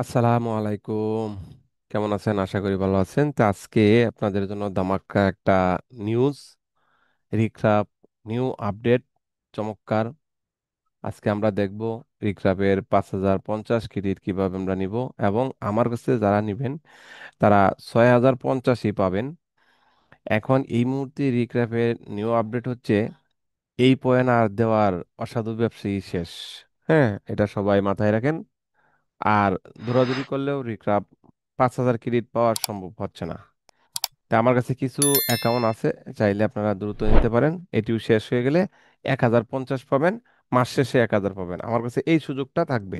আসসালামু আলাইকুম। কেমন আছেন? আশা করি ভালো আছেন। তো আজকে আপনাদের জন্য ধামাক্কা একটা নিউজ, রিক্রাপ নিউ আপডেট, চমৎকার। আজকে আমরা দেখব রিক্রাপের 5,050 ক্রেডিট কিভাবে আমরা নিব, এবং আমার কাছে যারা নিবেন তারা 6,050ই পাবেন। এখন এই মুহূর্তে রিক্রাপের নিউ আপডেট হচ্ছে এই পয়েন্ট আর দেওয়ার অসাধু ব্যবসায়ী শেষ। হ্যাঁ, এটা সবাই মাথায় রাখেন। আর দৌড়াদৌড়ি করলেও রিক্রাপ 5,000 ক্রেডিট পাওয়া সম্ভব হচ্ছে না। তা আমার কাছে কিছু অ্যাকাউন্ট আছে, চাইলে আপনারা দ্রুত নিতে পারেন। এটিও শেষ হয়ে গেলে 1,050 পাবেন, মাস শেষে 1,000 পাবেন। আমার কাছে এই সুযোগটা থাকবে,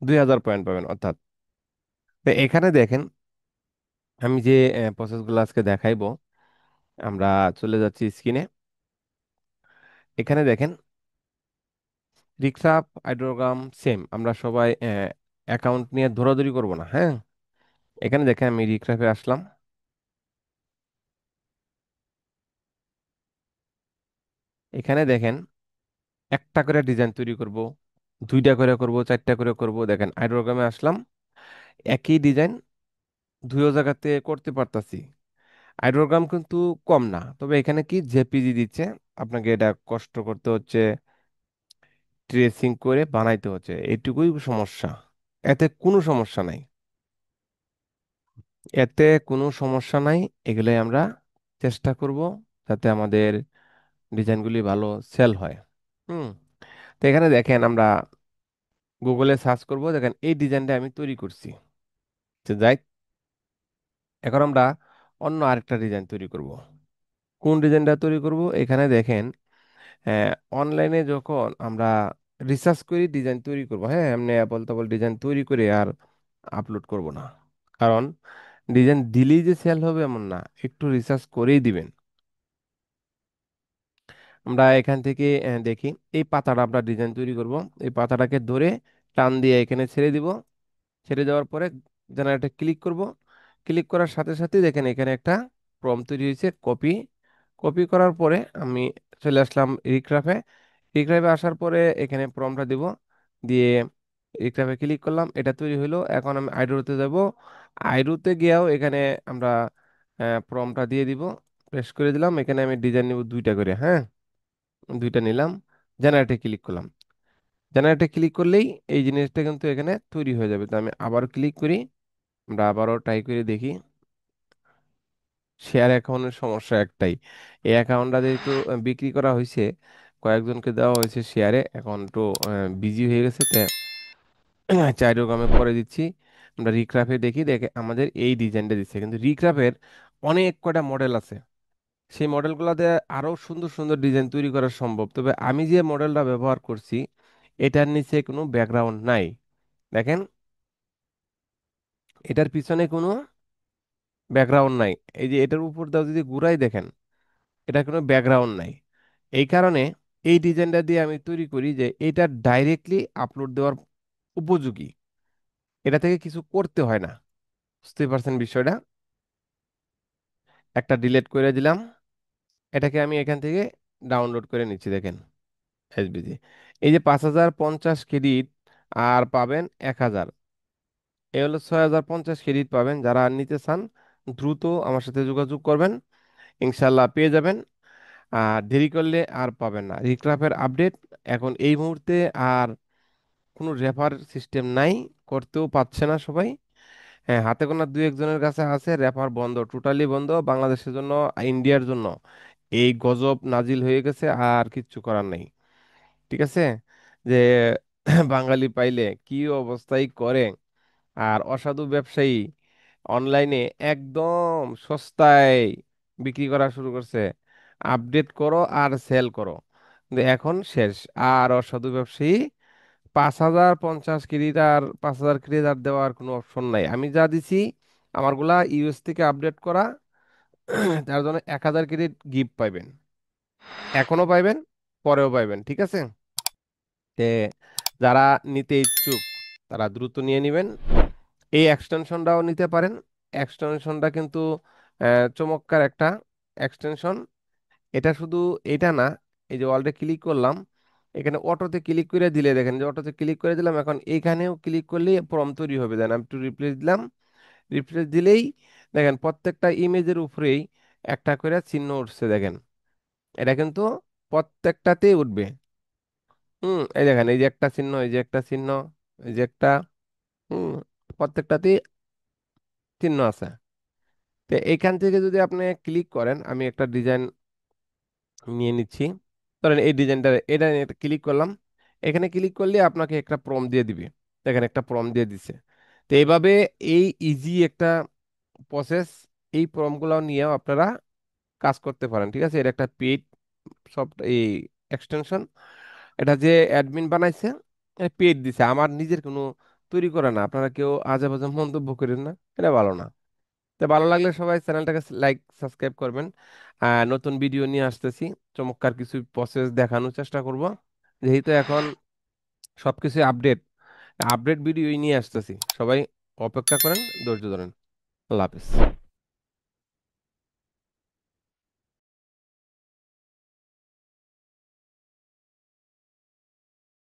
2,000 পয়েন্ট পাবেন অর্থাৎ। তো এখানে দেখেন, আমি যে প্রসেসগুলো আজকে দেখাইবো, আমরা চলে যাচ্ছি স্ক্রিনে। এখানে দেখেন, রিক্সাপ আইড্রোগ্রাম সেম, আমরা সবাই অ্যাকাউন্ট নিয়ে দৌড়াদৌড়ি করব না। হ্যাঁ, এখানে দেখেন আমি রিক্সাপে আসলাম। এখানে দেখেন একটা করে ডিজাইন তৈরি করব, দুইটা করে করব, চারটা করে করব। দেখেন আইড্রোগ্রামে আসলাম, একই ডিজাইন দুই জায়গাতে করতে পারতাছি। আইড্রোগ্রাম কিন্তু কম না, তবে এখানে কি জেপিজি দিচ্ছে, আপনাকে এটা কষ্ট করতে হচ্ছে, ট্রেসিং করে বানাইতে হচ্ছে, এইটুকুই সমস্যা। এতে কোনো সমস্যা নাই, এতে কোনো সমস্যা নাই। এগুলোই আমরা চেষ্টা করব যাতে আমাদের ডিজাইনগুলি ভালো সেল হয়। হুম। তো এখানে দেখেন আমরা গুগলে সার্চ করব, দেখেন এই ডিজাইনটা আমি তৈরি করছি। তো যাই, এখন আমরা অন্য আরেকটা ডিজাইন তৈরি করব। কোন ডিজাইনটা তৈরি করব? এখানে দেখেন, অনলাইনে যখন আমরা রিসার্চ করি ডিজাইন তৈরি করব, হ্যাঁ, এমনি বলতে তাবল ডিজাইন তৈরি করে আর আপলোড করব না। কারণ ডিজাইন দিলেই যে সেল হবে এমন না, একটু রিসার্চ করেই দিবেন। আমরা এখান থেকে দেখি, এই পাতাটা আমরা ডিজাইন তৈরি করব। এই পাতাটাকে ধরে টান দিয়ে এখানে ছেড়ে দিব। ছেড়ে দেওয়ার পরে জেনারেটে ক্লিক করব। ক্লিক করার সাথে সাথে দেখেন এখানে একটা প্রম্পট তৈরি হয়েছে, কপি। কপি করার পরে আমি চলে আসলাম রিক্রাফে। রিক্রাফে আসার পরে এখানে প্রম্পটটা দিব, দিয়ে রিক্রাফে ক্লিক করলাম, এটা তৈরি হলো। এখন আমি আইডোতে যাব। আইডোতে গিয়েও এখানে আমরা প্রম্পটটা দিয়ে দিব, প্রেস করে দিলাম। এখানে আমি ডিজাইন নিব দুইটা করে, হ্যাঁ, দুইটা নিলাম। জেনারেটে ক্লিক করলাম। জেনারেটে ক্লিক করলেই এই জিনিসটা কিন্তু এখানে তৈরি হয়ে যাবে। তো আমি আবার ক্লিক করি, আমরা আবারও ট্রাই করে দেখি। শেয়ার অ্যাকাউন্টের সমস্যা একটাই, এই অ্যাকাউন্টটা যেহেতু বিক্রি করা হয়েছে, কয়েকজনকে দেওয়া হয়েছে শেয়ারে, এখন তো বিজি হয়ে গেছে। তাই চাইরোগ্রামে পরে দিচ্ছি। আমরা রিক্রাফে দেখি, দেখে আমাদের এই ডিজাইনটা দিচ্ছে, কিন্তু রিক্রাফের অনেক কয়টা মডেল আছে। সেই মডেলগুলোতে আরো সুন্দর সুন্দর ডিজাইন তৈরি করা সম্ভব, তবে আমি যে মডেলটা ব্যবহার করছি এটার নিচে কোনো ব্যাকগ্রাউন্ড নাই। দেখেন, এটার পিছনে কোনো ব্যাকগ্রাউন্ড নাই। এই যে এটার উপর দাও যদি ঘুরাই, দেখেন এটা কোনো ব্যাকগ্রাউন্ড নাই। এই কারণে এই ডিজাইনটা দিয়ে আমি তৈরি করি যে এটা ডাইরেক্টলি আপলোড দেওয়ার উপযোগী, এটা থেকে কিছু করতে হয় না। বুঝতে পারছেন বিষয়টা? একটা ডিলিট করে দিলাম, এটাকে আমি এখান থেকে ডাউনলোড করে নিচ্ছি। দেখেন এসবিজি, এই যে 5,050 ক্রেডিট আর পাবেন 1,000, এ হলো 6,050 ক্রেডিট পাবেন। যারা নিতে চান দ্রুত আমার সাথে যোগাযোগ করবেন, ইনশাল্লাহ পেয়ে যাবেন। আর দেরি করলে আর পাবেন না। রিক্রাফের আপডেট এখন এই মুহূর্তে আর কোনো রেফার সিস্টেম নাই, করতেও পারছে না সবাই। হ্যাঁ, হাতে গোনা দুই একজনের কাছে আছে, রেফার বন্ধ, টোটালি বন্ধ বাংলাদেশের জন্য, ইন্ডিয়ার জন্য এই গজব নাজিল হয়ে গেছে, আর কিচ্ছু করার নেই। ঠিক আছে, যে বাঙালি পাইলে কি অবস্থাই করে। আর অসাধু ব্যবসায়ী অনলাইনে একদম সস্তায় বিক্রি করা শুরু করছে, আপডেট করো আর সেল করো। কিন্তু এখন শেষ, আর অসাধু ব্যবসায়ী 5,050 ক্রেডিট আর 5,000 ক্রেডিট আর দেওয়ার কোনো অপশন নাই। আমি যা দিছি আমারগুলা ইউএস থেকে আপডেট করা, তার জন্য 1,000 ক্রেডিট গিফট পাইবেন, এখনো পাইবেন, পরেও পাইবেন। ঠিক আছে, তে যারা নিতে ইচ্ছুক তারা দ্রুত নিয়ে নেবেন। এই এক্সটেনশনটাও নিতে পারেন। এক্সটেনশনটা কিন্তু চমৎকার একটা এক্সটেনশন। এটা শুধু এটা না, এই যে ওয়ার্ল্ডে ক্লিক করলাম, এখানে অটোতে ক্লিক করে দিলে দেখেন যে অটোতে ক্লিক করে দিলাম, এখন এইখানেও ক্লিক করলে প্রম্পট তৈরি হবে। দেন আমি একটু রিপ্লেস দিলাম, রিপ্লেস দিলেই দেখেন প্রত্যেকটা ইমেজের উপরেই একটা করে চিহ্ন উঠছে দেখেন। এটা কিন্তু প্রত্যেকটাতেই উঠবে। এই দেখেন, এই যে একটা চিহ্ন, এই যে একটা চিহ্ন, এই যে একটা, হুম প্রত্যেকটাতেই চিহ্ন আছে। তো এইখান থেকে যদি আপনি ক্লিক করেন, আমি একটা ডিজাইন নিয়ে নিচ্ছি, ধরেন এই ডিজাইনটা, এটা নিয়ে ক্লিক করলাম। এখানে ক্লিক করলে আপনাকে একটা প্রম দিয়ে দিবে, দেখেন একটা প্রম দিয়ে দিছে। তো এইভাবে এই ইজি একটা প্রসেস, এই প্রমগুলো নিয়েও আপনারা কাজ করতে পারেন, ঠিক আছে। এটা একটা পেইড সফট এই এক্সটেনশন, এটা যে অ্যাডমিন বানাইছে পেইড দিছে, আমার নিজের কোনো তৈরি করা না। আপনারা কেউ আজে বাজে মন্তব্য করেন না, এটা ভালো না। তো ভালো লাগলে সবাই চ্যানেলটাকে লাইক সাবস্ক্রাইব করবেন। নতুন ভিডিও নিয়ে আসতেছি, চমৎকার কিছু প্রসেস দেখানোর চেষ্টা করব, যেহেতু এখন সবকিছু আপডেট, আপডেট ভিডিও নিয়ে আসতেছি। সবাই অপেক্ষা করেন, ধৈর্য ধরেন। আল্লাহ হাফিজ।